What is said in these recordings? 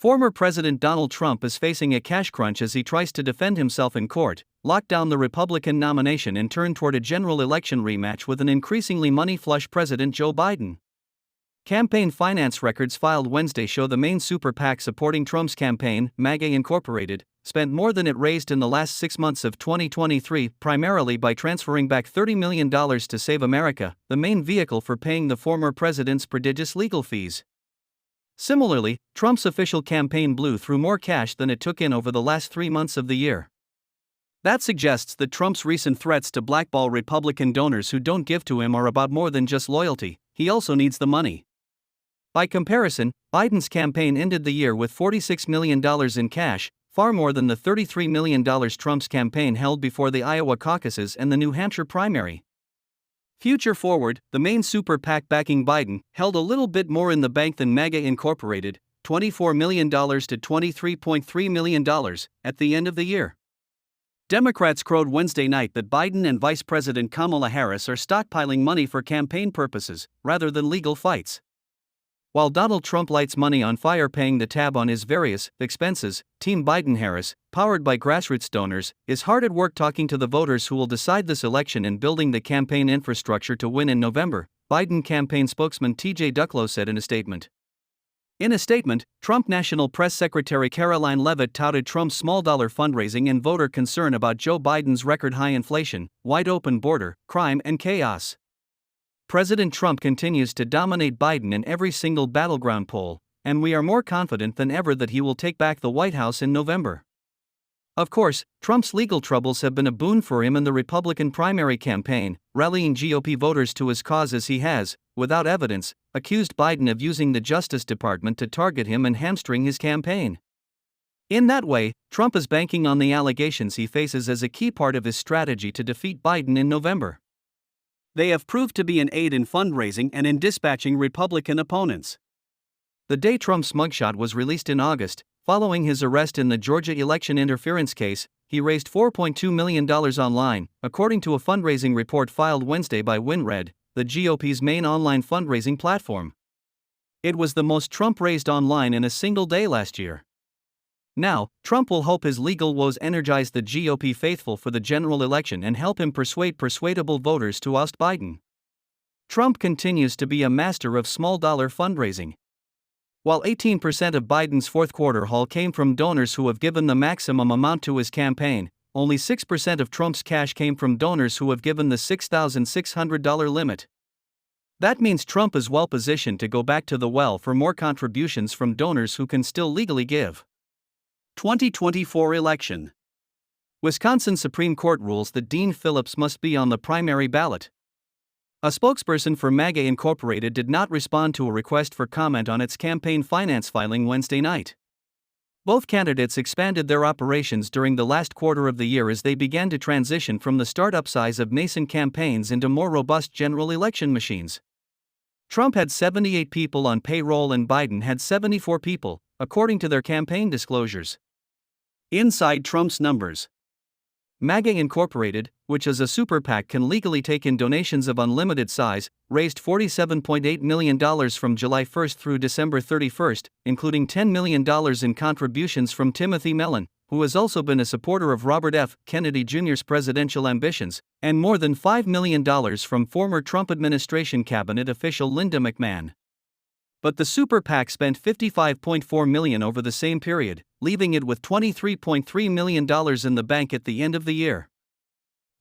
Former President Donald Trump is facing a cash crunch as he tries to defend himself in court, lock down the Republican nomination, and turn toward a general election rematch with an increasingly money-flush President Joe Biden. Campaign finance records filed Wednesday show the main super PAC supporting Trump's campaign, MAGA Incorporated, spent more than it raised in the last 6 months of 2023, primarily by transferring back $30 million to Save America, the main vehicle for paying the former president's prodigious legal fees. Similarly, Trump's official campaign blew through more cash than it took in over the last 3 months of the year. That suggests that Trump's recent threats to blackball Republican donors who don't give to him are about more than just loyalty. He also needs the money. By comparison, Biden's campaign ended the year with $46 million in cash, far more than the $33 million Trump's campaign held before the Iowa caucuses and the New Hampshire primary. Future Forward, the main super PAC backing Biden, held a little bit more in the bank than MAGA Incorporated, $24 million to $23.3 million, at the end of the year. Democrats crowed Wednesday night that Biden and Vice President Kamala Harris are stockpiling money for campaign purposes, rather than legal fights. While Donald Trump lights money on fire paying the tab on his various expenses, Team Biden-Harris, powered by grassroots donors, is hard at work talking to the voters who will decide this election and building the campaign infrastructure to win in November, Biden campaign spokesman T.J. Ducklo said in a statement. In a statement, Trump National Press Secretary Caroline Leavitt touted Trump's small-dollar fundraising and voter concern about Joe Biden's record-high inflation, wide-open border, crime and chaos. President Trump continues to dominate Biden in every single battleground poll, and we are more confident than ever that he will take back the White House in November. Of course, Trump's legal troubles have been a boon for him in the Republican primary campaign, rallying GOP voters to his cause as he has, without evidence, accused Biden of using the Justice Department to target him and hamstring his campaign. In that way, Trump is banking on the allegations he faces as a key part of his strategy to defeat Biden in November. They have proved to be an aid in fundraising and in dispatching Republican opponents. The day Trump's mugshot was released in August, following his arrest in the Georgia election interference case, he raised $4.2 million online, according to a fundraising report filed Wednesday by WinRed, the GOP's main online fundraising platform. It was the most Trump raised online in a single day last year. Now, Trump will hope his legal woes energize the GOP faithful for the general election and help him persuade persuadable voters to oust Biden. Trump continues to be a master of small-dollar fundraising. While 18% of Biden's fourth-quarter haul came from donors who have given the maximum amount to his campaign, only 6% of Trump's cash came from donors who have given the $6,600 limit. That means Trump is well-positioned to go back to the well for more contributions from donors who can still legally give. 2024 election. Wisconsin Supreme Court rules that Dean Phillips must be on the primary ballot. A spokesperson for MAGA Incorporated did not respond to a request for comment on its campaign finance filing Wednesday night. Both candidates expanded their operations during the last quarter of the year as they began to transition from the startup size of nascent campaigns into more robust general election machines. Trump had 78 people on payroll and Biden had 74 people, according to their campaign disclosures. Inside Trump's numbers. MAGA Incorporated, which as a super PAC can legally take in donations of unlimited size, raised $47.8 million from July 1 through December 31, including $10 million in contributions from Timothy Mellon, who has also been a supporter of Robert F. Kennedy Jr.'s presidential ambitions, and more than $5 million from former Trump administration cabinet official Linda McMahon. But the super PAC spent $55.4 million over the same period, leaving it with $23.3 million in the bank at the end of the year.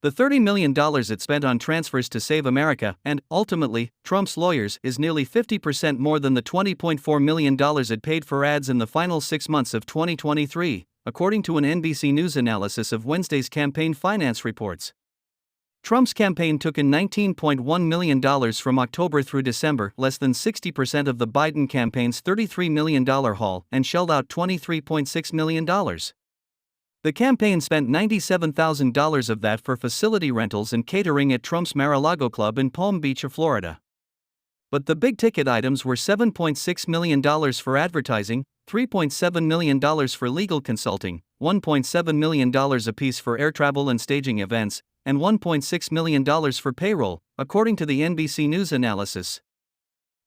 The $30 million it spent on transfers to Save America and, ultimately, Trump's lawyers is nearly 50% more than the $20.4 million it paid for ads in the final 6 months of 2023, according to an NBC News analysis of Wednesday's campaign finance reports. Trump's campaign took in $19.1 million from October through December, less than 60% of the Biden campaign's $33 million haul, and shelled out $23.6 million. The campaign spent $97,000 of that for facility rentals and catering at Trump's Mar-a-Lago Club in Palm Beach, Florida. But the big-ticket items were $7.6 million for advertising, $3.7 million for legal consulting, $1.7 million apiece for air travel and staging events, and $1.6 million for payroll, according to the NBC News analysis.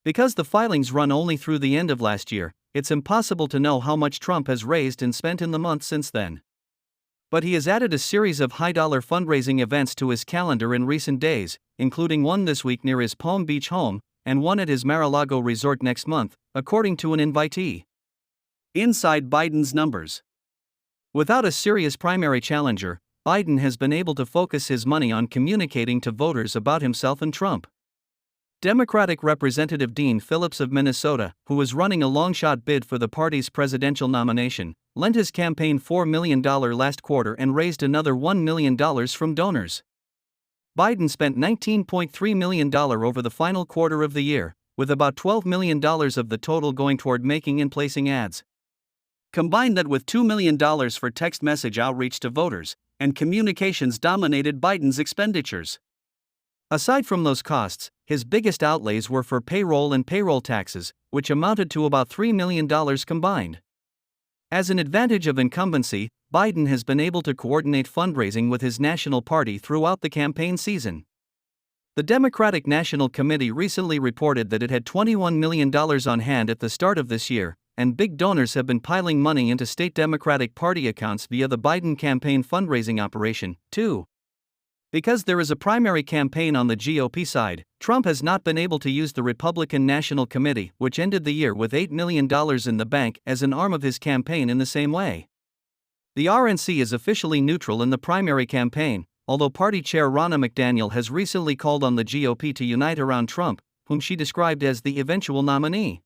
Because the filings run only through the end of last year, it's impossible to know how much Trump has raised and spent in the month since then. But he has added a series of high-dollar fundraising events to his calendar in recent days, including one this week near his Palm Beach home, and one at his Mar-a-Lago resort next month, according to an invitee. Inside Biden's numbers. Without a serious primary challenger, Biden has been able to focus his money on communicating to voters about himself and Trump. Democratic Representative Dean Phillips of Minnesota, who was running a long-shot bid for the party's presidential nomination, lent his campaign $4 million last quarter and raised another $1 million from donors. Biden spent $19.3 million over the final quarter of the year, with about $12 million of the total going toward making and placing ads. Combine that with $2 million for text message outreach to voters, and communications dominated Biden's expenditures. Aside from those costs, his biggest outlays were for payroll and payroll taxes, which amounted to about $3 million combined. As an advantage of incumbency, Biden has been able to coordinate fundraising with his national party throughout the campaign season. The Democratic National Committee recently reported that it had $21 million on hand at the start of this year, and big donors have been piling money into state Democratic Party accounts via the Biden campaign fundraising operation, too. Because there is a primary campaign on the GOP side, Trump has not been able to use the Republican National Committee, which ended the year with $8 million in the bank, as an arm of his campaign in the same way. The RNC is officially neutral in the primary campaign, although party chair Ronna McDaniel has recently called on the GOP to unite around Trump, whom she described as the eventual nominee.